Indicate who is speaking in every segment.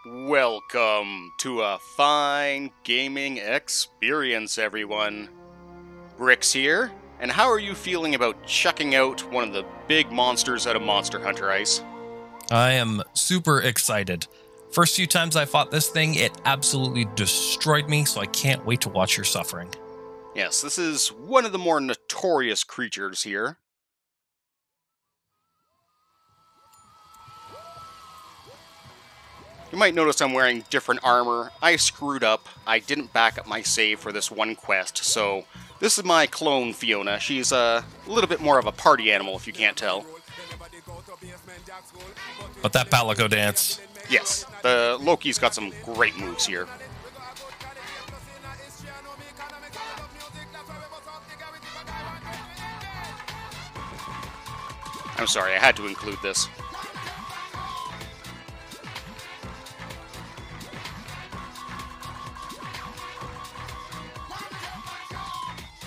Speaker 1: Welcome to a fine gaming experience, everyone. Bricks here, and how are you feeling about checking out one of the big monsters out of Monster Hunter Ice?
Speaker 2: I am super excited. First few times I fought this thing, it absolutely destroyed me, so I can't wait to watch your suffering.
Speaker 1: Yes, this is one of the more notorious creatures here. You might notice I'm wearing different armor. I screwed up. I didn't back up my save for this one quest, so this is my clone Fiona. She's a little bit more of a party animal, if you can't tell.
Speaker 2: But that Palico dance.
Speaker 1: Yes, the Loki's got some great moves here. I'm sorry, I had to include this.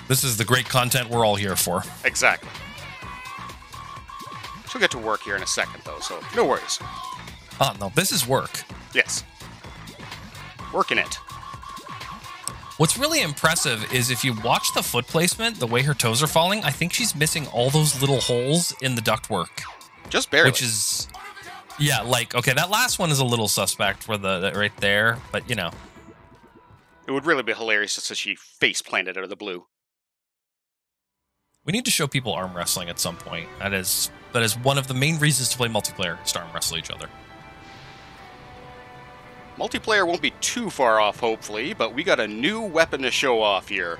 Speaker 2: This is the great content we're all here for.
Speaker 1: Exactly. She'll get to work here in a second, though, so no worries.
Speaker 2: Oh, no, this is work.
Speaker 1: Yes. Working it.
Speaker 2: What's really impressive is if you watch the foot placement, the way her toes are falling, I think she's missing all those little holes in the ductwork.
Speaker 1: Just barely.
Speaker 2: Which is, yeah, like, okay, that last one is a little suspect for the right there, but, you know.
Speaker 1: It would really be hilarious just as she face planted out of the blue.
Speaker 2: We need to show people arm wrestling at some point. That is one of the main reasons to play multiplayer, is to arm wrestle each other.
Speaker 1: Multiplayer won't be too far off, hopefully, but we got a new weapon to show off here.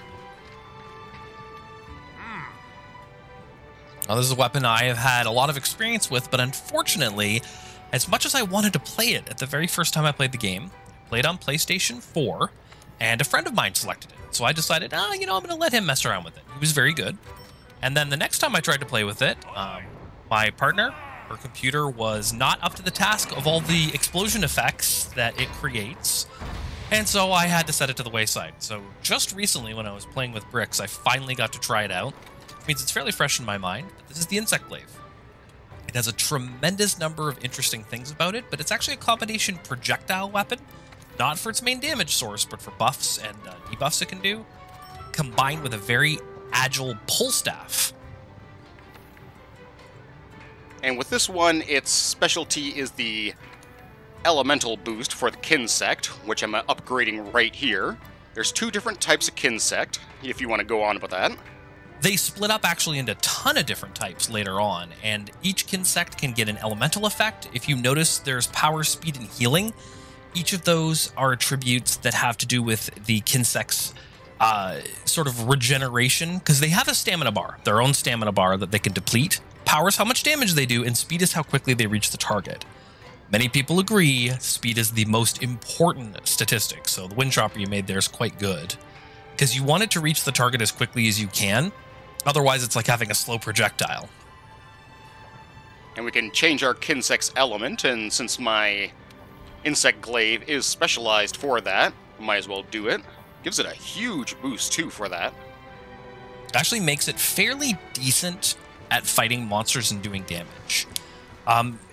Speaker 2: Now, this is a weapon I have had a lot of experience with, but unfortunately, as much as I wanted to play it at the very first time I played the game, I played on PlayStation 4, and a friend of mine selected it. So I decided, I'm going to let him mess around with it. He was very good. And then the next time I tried to play with it, my partner, her computer was not up to the task of all the explosion effects that it creates. And so I had to set it to the wayside. So just recently when I was playing with Bricks, I finally got to try it out. Which means it's fairly fresh in my mind. But this is the Insect Glaive. It has a tremendous number of interesting things about it, but it's actually a combination projectile weapon. Not for its main damage source, but for buffs and debuffs it can do. Combined with a very agile pull staff.
Speaker 1: And with this one, its specialty is the elemental boost for the Kinsect, which I'm upgrading right here. There's two different types of Kinsect, if you want to go on about that.
Speaker 2: They split up actually into a ton of different types later on, and each Kinsect can get an elemental effect. If you notice, there's power, speed, and healing. Each of those are attributes that have to do with the Kinsect's sort of regeneration, because they have a stamina bar, their own stamina bar that they can deplete. Power is how much damage they do, and speed is how quickly they reach the target. Many people agree speed is the most important statistic, so the wind chopper you made there is quite good, because you want it to reach the target as quickly as you can. Otherwise, it's like having a slow projectile.
Speaker 1: And we can change our Kinsect's element, and since my Insect Glaive is specialized for that, might as well do it. Gives it a huge boost, too, for that.
Speaker 2: It actually makes it fairly decent at fighting monsters and doing damage.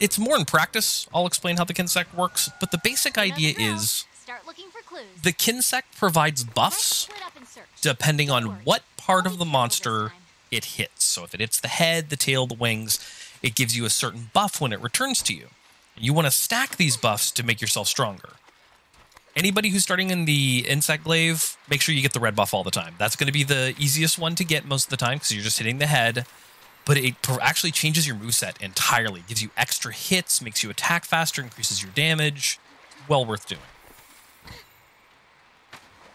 Speaker 2: It's more in practice. I'll explain how the Kinsect works, but the basic idea is the Kinsect provides buffs depending on what part of the monster it hits. So if it hits the head, the tail, the wings, it gives you a certain buff when it returns to you. You want to stack these buffs to make yourself stronger. Anybody who's starting in the Insect Glaive, make sure you get the red buff all the time. That's going to be the easiest one to get most of the time because you're just hitting the head. But it actually changes your moveset entirely. Gives you extra hits, makes you attack faster, increases your damage. Well worth doing.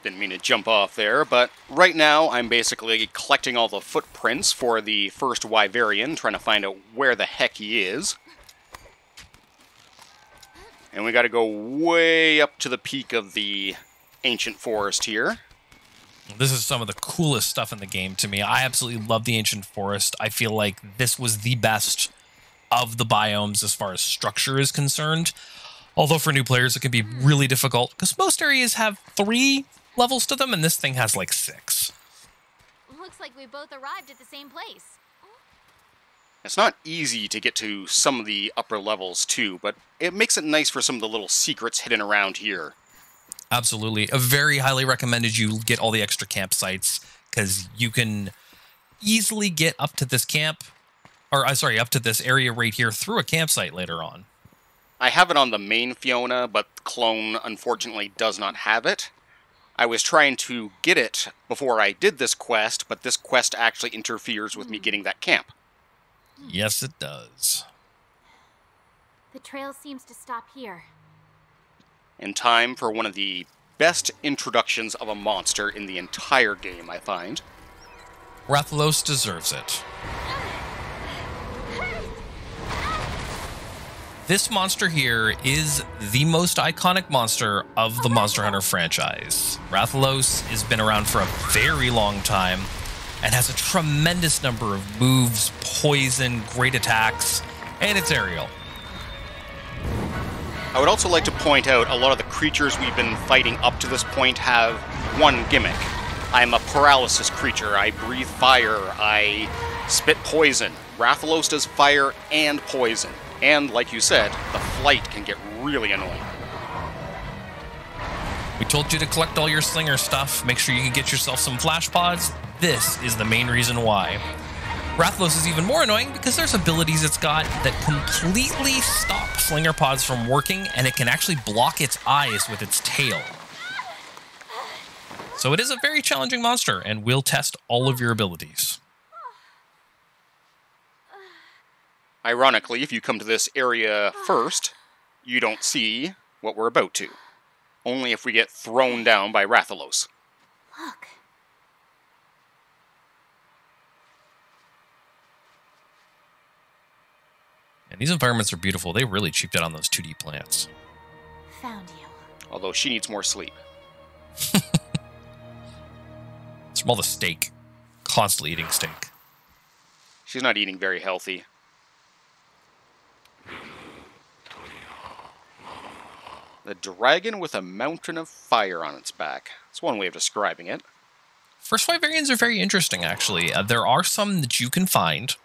Speaker 1: Didn't mean to jump off there, but right now I'm basically collecting all the footprints for the First Wyverian, trying to find out where the heck he is. And we got to go way up to the peak of the ancient forest here.
Speaker 2: This is some of the coolest stuff in the game to me. I absolutely love the ancient forest. I feel like this was the best of the biomes as far as structure is concerned. Although for new players, it can be really difficult because most areas have 3 levels to them, and this thing has like 6.
Speaker 3: Looks like we both arrived at the same place.
Speaker 1: It's not easy to get to some of the upper levels too, but it makes it nice for some of the little secrets hidden around here.
Speaker 2: Absolutely. I very highly recommended you get all the extra campsites, because you can easily get up to this camp, or sorry, up to this area right here through a campsite later on.
Speaker 1: I have it on the main Fiona, but Clone unfortunately does not have it. I was trying to get it before I did this quest, but this quest actually interferes with me getting that camp.
Speaker 2: Yes, it does.
Speaker 3: The trail seems to stop here.
Speaker 1: In time for one of the best introductions of a monster in the entire game, I find.
Speaker 2: Rathalos deserves it. This monster here is the most iconic monster of the Monster Hunter franchise. Rathalos has been around for a very long time and has a tremendous number of moves, poison, great attacks, and it's aerial.
Speaker 1: I would also like to point out a lot of the creatures we've been fighting up to this point have one gimmick. I'm a paralysis creature. I breathe fire. I spit poison. Rathalos does fire and poison. And, like you said, the flight can get really annoying.
Speaker 2: We told you to collect all your slinger stuff. Make sure you can get yourself some flash pods. This is the main reason why. Rathalos is even more annoying because there's abilities it's got that completely stop slinger pods from working, and it can actually block its eyes with its tail. So it is a very challenging monster, and will test all of your abilities.
Speaker 1: Ironically, if you come to this area first, you don't see what we're about to. Only if we get thrown down by Rathalos.
Speaker 3: Look.
Speaker 2: And these environments are beautiful. They really cheaped out on those 2D plants.
Speaker 3: Found you.
Speaker 1: Although she needs more sleep.
Speaker 2: It's from all the steak. Constantly eating steak.
Speaker 1: She's not eating very healthy. The dragon with a mountain of fire on its back. That's one way of describing it.
Speaker 2: First Wyverians are very interesting, actually. There are some that you can find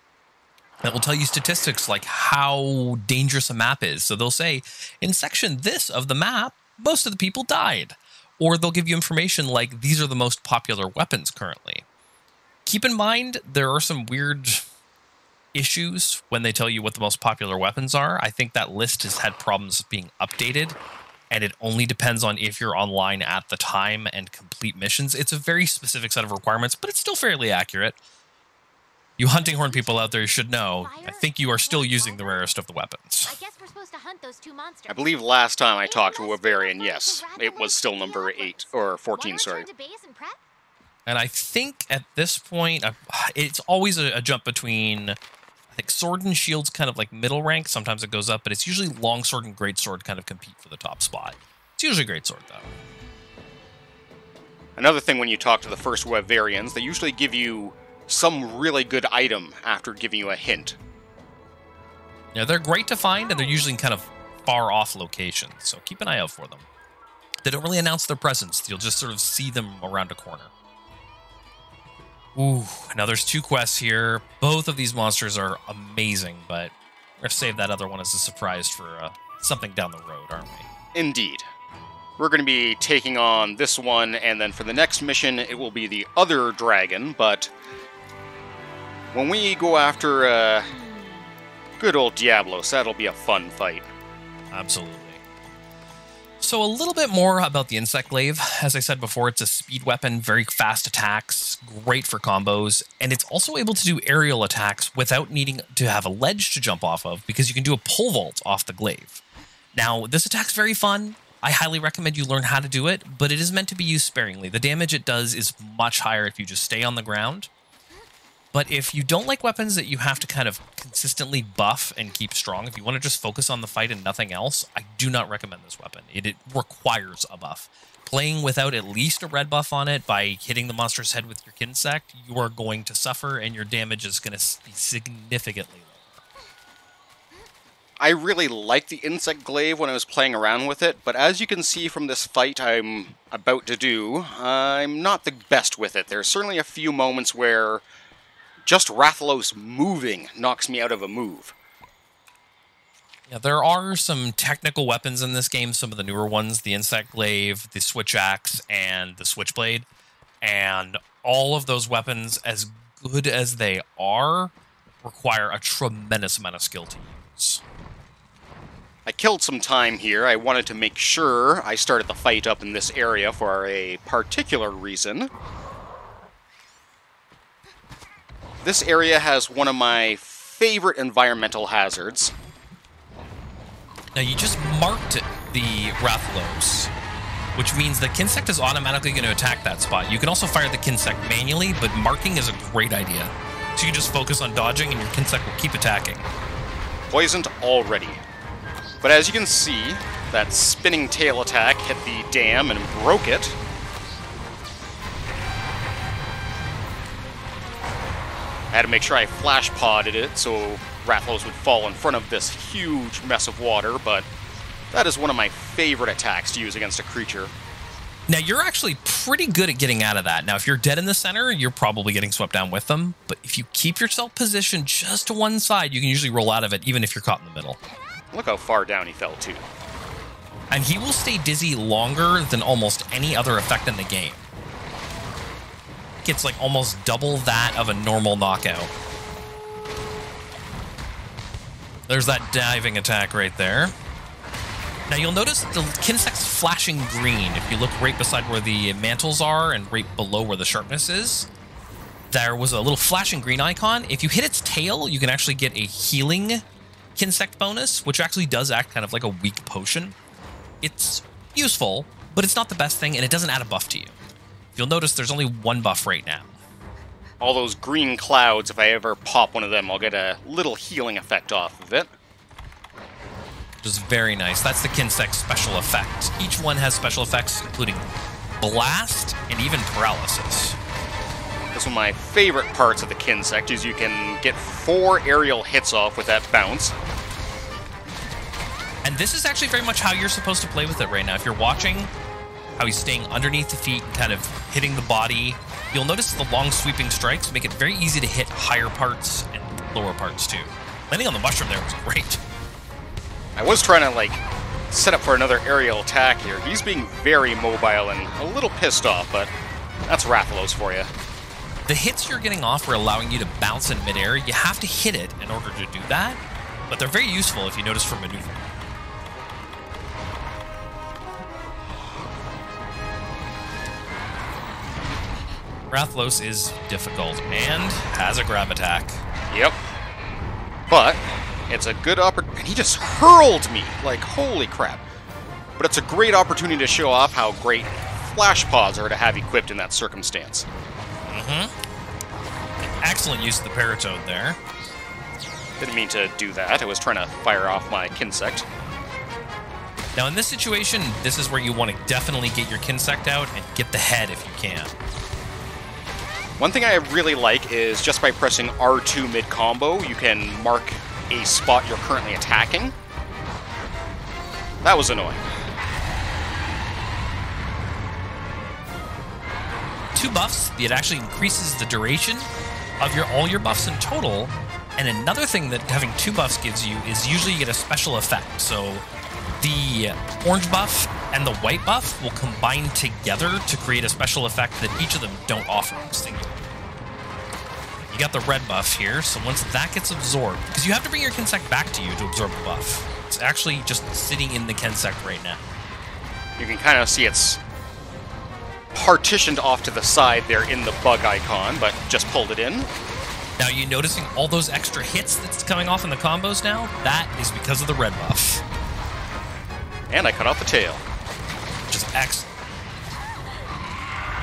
Speaker 2: that will tell you statistics like how dangerous a map is. So they'll say, in section this of the map, most of the people died. Or they'll give you information like, these are the most popular weapons currently. Keep in mind, there are some weird issues when they tell you what the most popular weapons are. I think that list has had problems being updated, and it only depends on if you're online at the time and complete missions. It's a very specific set of requirements, but it's still fairly accurate. You hunting horn people out there should know, I think you are still using the rarest of the weapons.
Speaker 3: I guess we're supposed to hunt those two monsters.
Speaker 1: I believe last time I talked to Wyverian, yes, it was still number 8, or 14, sorry.
Speaker 2: And I think at this point, it's always a jump between, I think sword and shield's kind of like middle rank. Sometimes it goes up, but it's usually longsword and greatsword kind of compete for the top spot. It's usually greatsword, though.
Speaker 1: Another thing when you talk to the First Wyverians, they usually give you some really good item after giving you a hint.
Speaker 2: Yeah, they're great to find, and they're usually in kind of far-off locations, so keep an eye out for them. They don't really announce their presence. You'll just sort of see them around a corner. Ooh, now there's 2 quests here. Both of these monsters are amazing, but we're going to save that other one as a surprise for something down the road, aren't we?
Speaker 1: Indeed. We're going to be taking on this one, and then for the next mission, it will be the other dragon, but when we go after good old Diablos, that'll be a fun fight.
Speaker 2: Absolutely. So a little bit more about the Insect Glaive. As I said before, it's a speed weapon, very fast attacks, great for combos, and it's also able to do aerial attacks without needing to have a ledge to jump off of, because you can do a pole vault off the glaive. Now, this attack's very fun. I highly recommend you learn how to do it, but it is meant to be used sparingly. The damage it does is much higher if you just stay on the ground. But if you don't like weapons that you have to kind of consistently buff and keep strong, if you want to just focus on the fight and nothing else, I do not recommend this weapon. It requires a buff. Playing without at least a red buff on it by hitting the monster's head with your Kinsect, you are going to suffer and your damage is going to be significantly lower.
Speaker 1: I really liked the Insect Glaive when I was playing around with it, but as you can see from this fight I'm about to do, I'm not the best with it. There's certainly a few moments where just Rathalos moving knocks me out of a move.
Speaker 2: Yeah, there are some technical weapons in this game, some of the newer ones, the Insect Glaive, the Switch Axe, and the Switchblade. And all of those weapons, as good as they are, require a tremendous amount of skill to use.
Speaker 1: I killed some time here. I wanted to make sure I started the fight up in this area for a particular reason. This area has one of my favorite environmental hazards.
Speaker 2: Now, you just marked the Rathlos, which means the Kinsect is automatically going to attack that spot. You can also fire the Kinsect manually, but marking is a great idea. So you can just focus on dodging, and your Kinsect will keep attacking.
Speaker 1: Poisoned already. But as you can see, that spinning tail attack hit the dam and broke it. I had to make sure I flash podded it so Rathlos would fall in front of this huge mess of water, but that is one of my favorite attacks to use against a creature.
Speaker 2: Now, you're actually pretty good at getting out of that. Now, if you're dead in the center, you're probably getting swept down with them, but if you keep yourself positioned just to one side, you can usually roll out of it, even if you're caught in the middle.
Speaker 1: Look how far down he fell, too.
Speaker 2: And he will stay dizzy longer than almost any other effect in the game. It's like almost double that of a normal knockout. There's that diving attack right there. Now you'll notice the Kinsect's flashing green. If you look right beside where the mantles are and right below where the sharpness is, there was a little flashing green icon. If you hit its tail, you can actually get a healing Kinsect bonus, which actually does act kind of like a weak potion. It's useful, but it's not the best thing, and it doesn't add a buff to you. You'll notice there's only one buff right now.
Speaker 1: All those green clouds, if I ever pop one of them, I'll get a little healing effect off of it.
Speaker 2: Which is very nice. That's the Kinsect special effect. Each one has special effects, including blast and even paralysis.
Speaker 1: That's one of my favorite parts of the Kinsect, is you can get 4 aerial hits off with that bounce.
Speaker 2: And this is actually very much how you're supposed to play with it right now. If you're watching how he's staying underneath the feet and kind of hitting the body, you'll notice the long sweeping strikes make it very easy to hit higher parts and lower parts too. Landing on the mushroom there was great.
Speaker 1: I was trying to, like, set up for another aerial attack here. He's being very mobile and a little pissed off, but that's Rathlos for you.
Speaker 2: The hits you're getting off are allowing you to bounce in midair. You have to hit it in order to do that, but they're very useful if you notice for maneuvering. Rathlos is difficult and has a grab attack.
Speaker 1: Yep. But it's a good opportunity. He just hurled me, like, holy crap. But it's a great opportunity to show off how great flash pods are to have equipped in that circumstance.
Speaker 2: Excellent use of the Paratoad there.
Speaker 1: Didn't mean to do that. I was trying to fire off my Kinsect.
Speaker 2: Now in this situation, this is where you want to definitely get your Kinsect out and get the head if you can.
Speaker 1: One thing I really like is just by pressing R2 mid-combo, you can mark a spot you're currently attacking. That was annoying.
Speaker 2: 2 buffs, it actually increases the duration of all your buffs in total. And another thing that having 2 buffs gives you is usually you get a special effect. So the orange buff and the white buff will combine together to create a special effect that each of them don't offer distinctly. You got the red buff here, so once that gets absorbed, because you have to bring your Kinsect back to you to absorb the buff. It's actually just sitting in the Kinsect right now.
Speaker 1: You can kind of see it's partitioned off to the side there in the bug icon, but just pulled it in.
Speaker 2: Now, you noticing all those extra hits that's coming off in the combos now? That is because of the red buff.
Speaker 1: And I cut off the tail.
Speaker 2: Which is excellent.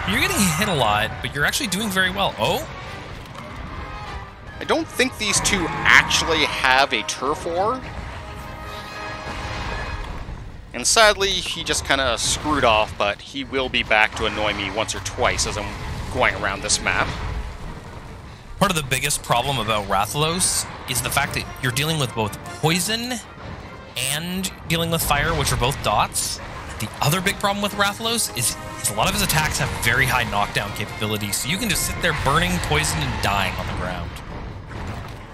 Speaker 2: You're getting hit a lot, but you're actually doing very well. Oh?
Speaker 1: I don't think these two actually have a turf war. And sadly, he just kind of screwed off, but he will be back to annoy me once or twice as I'm going around this map.
Speaker 2: Part of the biggest problem about Rathlos is the fact that you're dealing with both poison and dealing with fire, which are both dots. The other big problem with Rathlos is a lot of his attacks have very high knockdown capability, so you can just sit there burning poison and dying on the ground.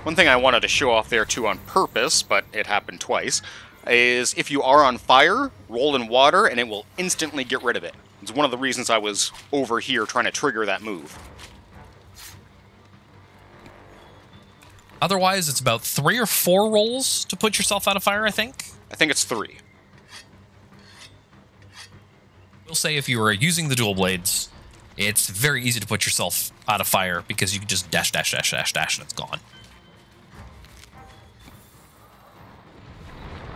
Speaker 1: One thing I wanted to show off there too on purpose, but it happened twice, is if you are on fire, roll in water and it will instantly get rid of it. It's one of the reasons I was over here trying to trigger that move.
Speaker 2: Otherwise, it's about 3 or 4 rolls to put yourself out of fire, I think.
Speaker 1: I think it's 3.
Speaker 2: We'll say if you were using the dual blades, it's very easy to put yourself out of fire because you can just dash, dash, dash, dash, dash, and it's gone.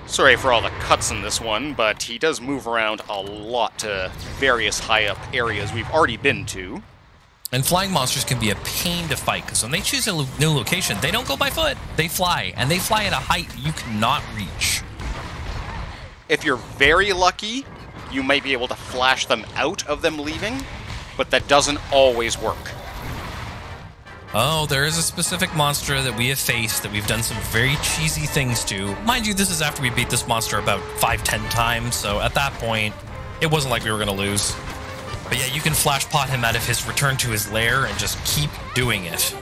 Speaker 1: Sorry for all the cuts in this one, but he does move around a lot to various high-up areas we've already been to.
Speaker 2: And flying monsters can be a pain to fight, because when they choose a new location, they don't go by foot. They fly, and they fly at a height you cannot reach.
Speaker 1: If you're very lucky, you might be able to flash them out of them leaving, but that doesn't always work.
Speaker 2: Oh, there is a specific monster that we have faced that we've done some very cheesy things to. Mind you, this is after we beat this monster about 5-10 times, so at that point, it wasn't like we were going to lose. But yeah, you can flash pot him out of his return to his lair and just keep doing it.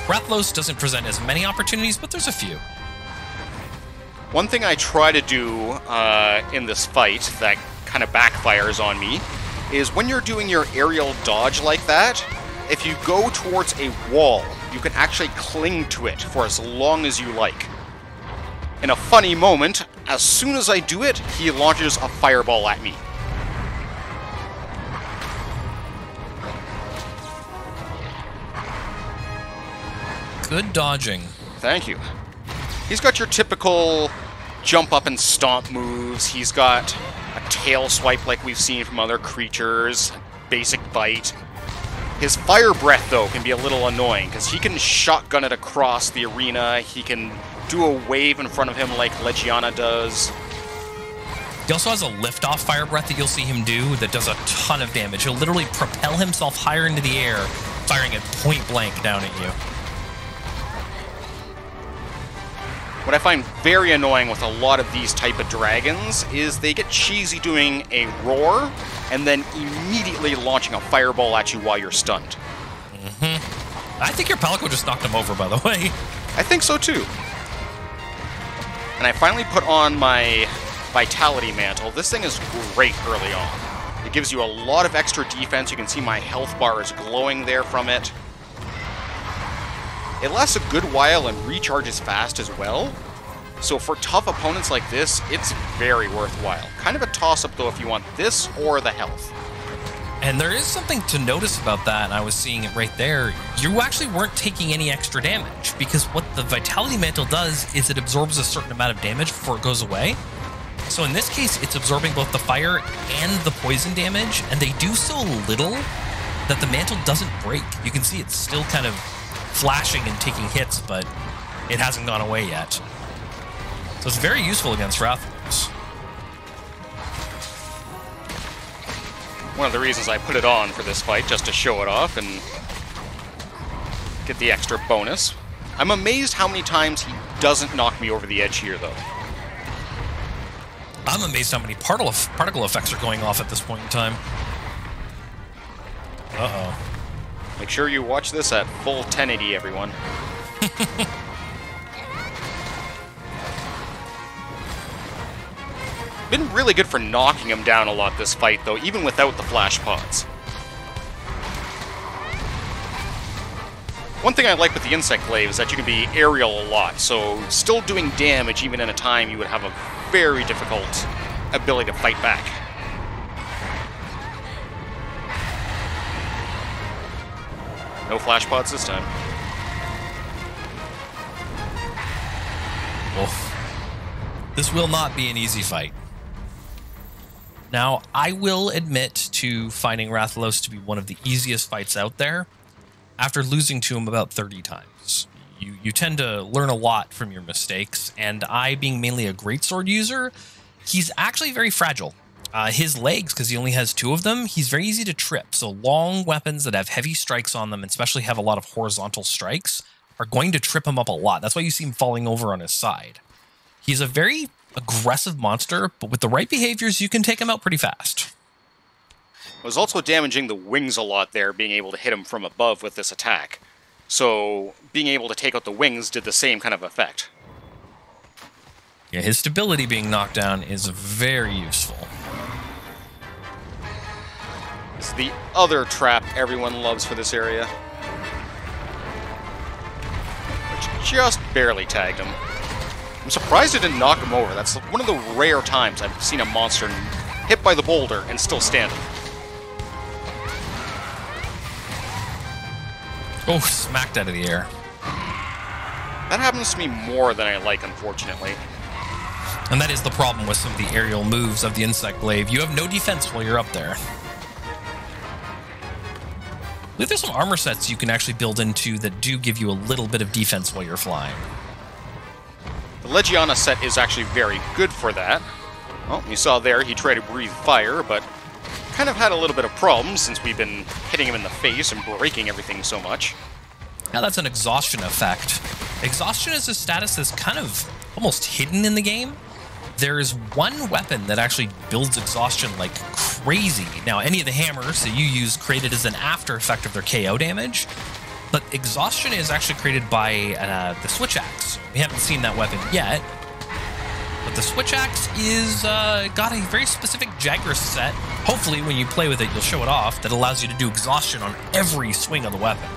Speaker 2: Rathlos doesn't present as many opportunities, but there's a few.
Speaker 1: One thing I try to do in this fight that kind of backfires on me is when you're doing your aerial dodge like that, if you go towards a wall, you can actually cling to it for as long as you like. In a funny moment, as soon as I do it, he launches a fireball at me.
Speaker 2: Good dodging.
Speaker 1: Thank you. He's got your typical jump up and stomp moves. He's got a tail swipe like we've seen from other creatures, basic bite. His fire breath, though, can be a little annoying, because he can shotgun it across the arena. He can do a wave in front of him like Legiana does.
Speaker 2: He also has a lift-off fire breath that you'll see him do that does a ton of damage. He'll literally propel himself higher into the air, firing it point blank down at you.
Speaker 1: What I find very annoying with a lot of these type of dragons is they get cheesy doing a roar and then immediately launching a fireball at you while you're stunned.
Speaker 2: I think your Palico just knocked him over, by the way.
Speaker 1: I think so too. And I finally put on my Vitality Mantle. This thing is great early on. It gives you a lot of extra defense. You can see my health bar is glowing there from it. It lasts a good while and recharges fast as well. So for tough opponents like this, it's very worthwhile. Kind of a toss-up though if you want this or the health.
Speaker 2: And there is something to notice about that, and I was seeing it right there. You actually weren't taking any extra damage, because what the Vitality Mantle does is it absorbs a certain amount of damage before it goes away. So in this case, it's absorbing both the fire and the poison damage, and they do so little that the mantle doesn't break. You can see it's still kind of flashing and taking hits, but it hasn't gone away yet. So it's very useful against Rathlos.
Speaker 1: One of the reasons I put it on for this fight, just to show it off and get the extra bonus. I'm amazed how many times he doesn't knock me over the edge here, though.
Speaker 2: I'm amazed how many particle effects are going off at this point in time. Uh-oh.
Speaker 1: Make sure you watch this at full 1080, everyone. Been really good for knocking him down a lot this fight, though, even without the flash pods. One thing I like with the Insect Glaive is that you can be aerial a lot, so still doing damage even in a time you would have a very difficult ability to fight back. No flash pods this time.
Speaker 2: Oof. This will not be an easy fight. Now, I will admit to finding Rathlos to be one of the easiest fights out there after losing to him about 30 times. You tend to learn a lot from your mistakes, and I, being mainly a greatsword user, he's actually very fragile. His legs, because he only has 2 of them, he's very easy to trip. So long weapons that have heavy strikes on them, and especially have a lot of horizontal strikes, are going to trip him up a lot. That's why you see him falling over on his side. He's a very aggressive monster, but with the right behaviors, you can take him out pretty fast.
Speaker 1: I was also damaging the wings a lot there, being able to hit him from above with this attack. So being able to take out the wings did the same kind of effect.
Speaker 2: Yeah, his stability being knocked down is very useful.
Speaker 1: It's the other trap everyone loves for this area. Which just barely tagged him. I'm surprised it didn't knock him over. That's one of the rare times I've seen a monster hit by the boulder and still standing.
Speaker 2: Oh, smacked out of the air.
Speaker 1: That happens to me more than I like, unfortunately.
Speaker 2: And that is the problem with some of the aerial moves of the insect glaive. You have no defense while you're up there. I believe there's some armor sets you can actually build into that do give you a little bit of defense while you're flying.
Speaker 1: The Legiana set is actually very good for that. Well, you saw there he tried to breathe fire, but kind of had a little bit of problems since we've been hitting him in the face and breaking everything so much.
Speaker 2: Now that's an exhaustion effect. Exhaustion is a status that's kind of almost hidden in the game. There is one weapon that actually builds exhaustion like crazy. Now, any of the hammers that you use created as an after effect of their KO damage, but exhaustion is actually created by the switch axe. We haven't seen that weapon yet, but the switch axe is got a very specific Jagras set. Hopefully, when you play with it, you'll show it off. That allows you to do exhaustion on every swing of the weapon.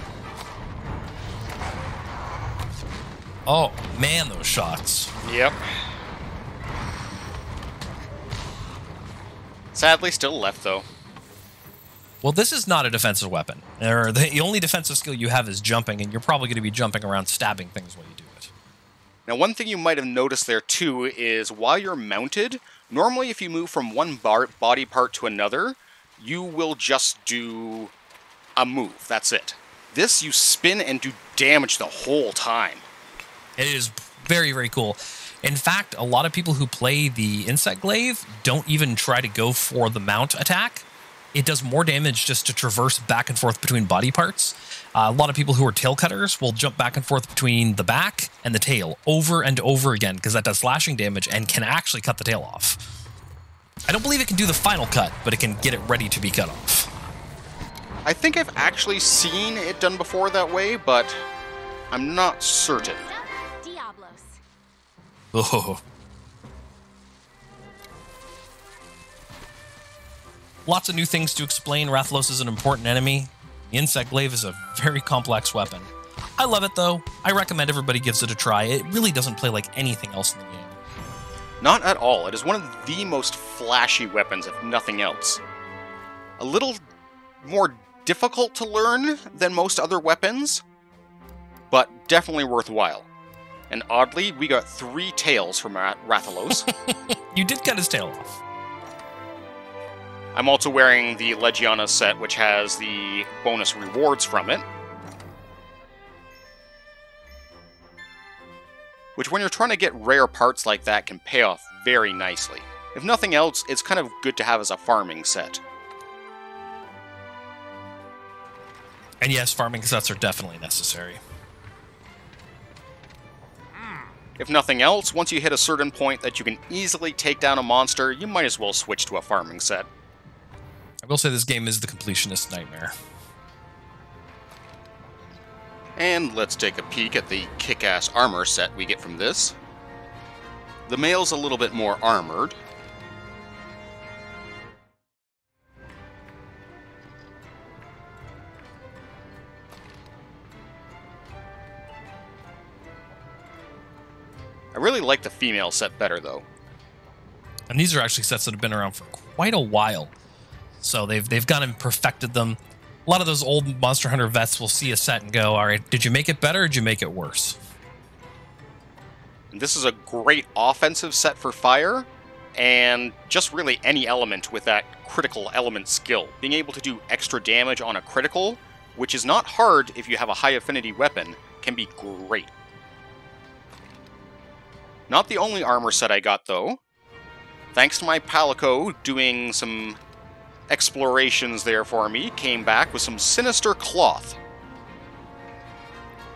Speaker 2: Oh man, those shots!
Speaker 1: Yep. Sadly, still left, though.
Speaker 2: Well, this is not a defensive weapon. The only defensive skill you have is jumping, and you're probably going to be jumping around stabbing things while you do it.
Speaker 1: Now, one thing you might have noticed there, too, is while you're mounted, normally if you move from one body part to another, you will just do a move. That's it. This, you spin and do damage the whole time.
Speaker 2: It is very, very cool. In fact, a lot of people who play the Insect Glaive don't even try to go for the mount attack. It does more damage just to traverse back and forth between body parts. A lot of people who are tail cutters will jump back and forth between the back and the tail over and over again because that does slashing damage and can actually cut the tail off. I don't believe it can do the final cut, but it can get it ready to be cut off.
Speaker 1: I think I've actually seen it done before that way, but I'm not certain.
Speaker 2: Oh. Lots of new things to explain. Rathalos is an important enemy. The Insect Glaive is a very complex weapon. I love it, though. I recommend everybody gives it a try. It really doesn't play like anything else in the game.
Speaker 1: Not at all. It is one of the most flashy weapons, if nothing else. A little more difficult to learn than most other weapons, but definitely worthwhile. And oddly, we got 3 tails from Rathalos.
Speaker 2: You did cut his tail off.
Speaker 1: I'm also wearing the Legiana set, which has the bonus rewards from it. Which, when you're trying to get rare parts like that, can pay off very nicely. If nothing else, it's kind of good to have as a farming set.
Speaker 2: And yes, farming sets are definitely necessary.
Speaker 1: If nothing else, once you hit a certain point that you can easily take down a monster, you might as well switch to a farming set.
Speaker 2: I will say this game is the completionist nightmare.
Speaker 1: And let's take a peek at the kick-ass armor set we get from this. The male's a little bit more armored. I really like the female set better, though.
Speaker 2: And these are actually sets that have been around for quite a while. So they've gone and perfected them. A lot of those old Monster Hunter vets will see a set and go, all right, did you make it better or did you make it worse?
Speaker 1: And this is a great offensive set for fire, and just really any element with that critical element skill. Being able to do extra damage on a critical, which is not hard if you have a high affinity weapon, can be great. Not the only armor set I got, though. Thanks to my Palico doing some explorations there for me, came back with some Sinister Cloth.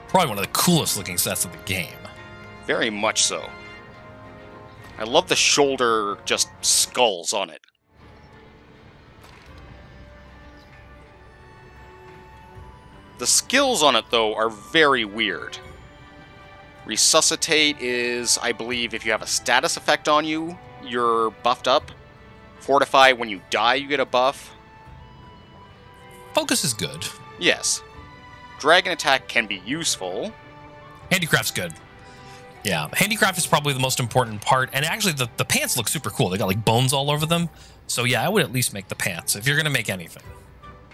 Speaker 2: Probably one of the coolest looking sets of the game.
Speaker 1: Very much so. I love the shoulder just skulls on it. The skills on it, though, are very weird. Resuscitate is, I believe, if you have a status effect on you, you're buffed up. Fortify, when you die, you get a buff.
Speaker 2: Focus is good.
Speaker 1: Yes. Dragon Attack can be useful.
Speaker 2: Handicraft's good. Yeah, handicraft is probably the most important part, and actually the pants look super cool. They got like bones all over them. So yeah, I would at least make the pants if you're going to make anything.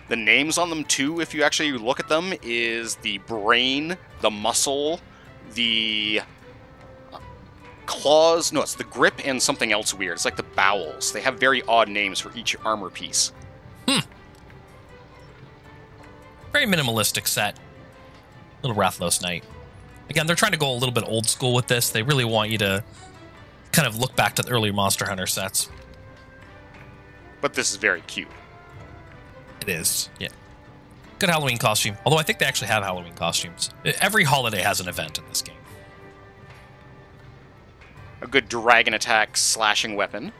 Speaker 1: The names on them too, if you actually look at them, is the brain, the muscle, the claws. No, it's the grip and something else weird. It's like the bowels. They have very odd names for each armor piece.
Speaker 2: Very minimalistic set. Little Rathlos Knight. Again, they're trying to go a little bit old school with this. They really want you to kind of look back to the early Monster Hunter sets.
Speaker 1: But this is very cute.
Speaker 2: It is, yeah. Good Halloween costume. Although I think they actually have Halloween costumes. Every holiday has an event in this game.
Speaker 1: A good dragon attack slashing weapon.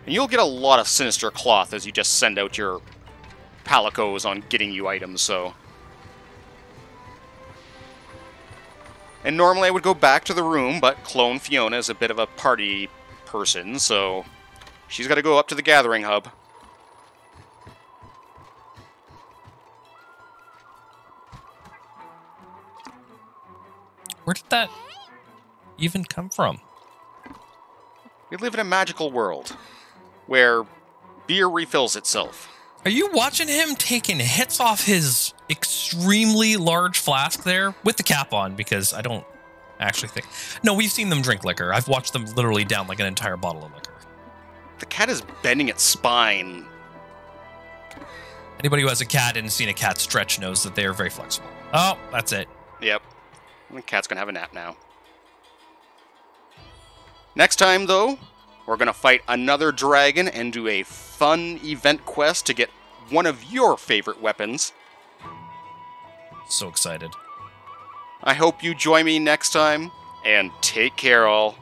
Speaker 1: And you'll get a lot of sinister cloth as you just send out your palicos on getting you items, so... And normally I would go back to the room, but Clone Fiona is a bit of a party person, so she's got to go up to the gathering hub.
Speaker 2: Where did that even come from?
Speaker 1: We live in a magical world, where beer refills itself.
Speaker 2: Are you watching him taking hits off his extremely large flask there? With the cap on, because I don't actually think... No, we've seen them drink liquor. I've watched them literally down like an entire bottle of liquor.
Speaker 1: The cat is bending its spine.
Speaker 2: Anybody who has a cat and seen a cat stretch knows that they are very flexible. Oh, that's it.
Speaker 1: Yep. The cat's gonna have a nap now. Next time, though, we're gonna fight another dragon and do a fun event quest to get one of your favorite weapons.
Speaker 2: So excited.
Speaker 1: I hope you join me next time, and take care, all.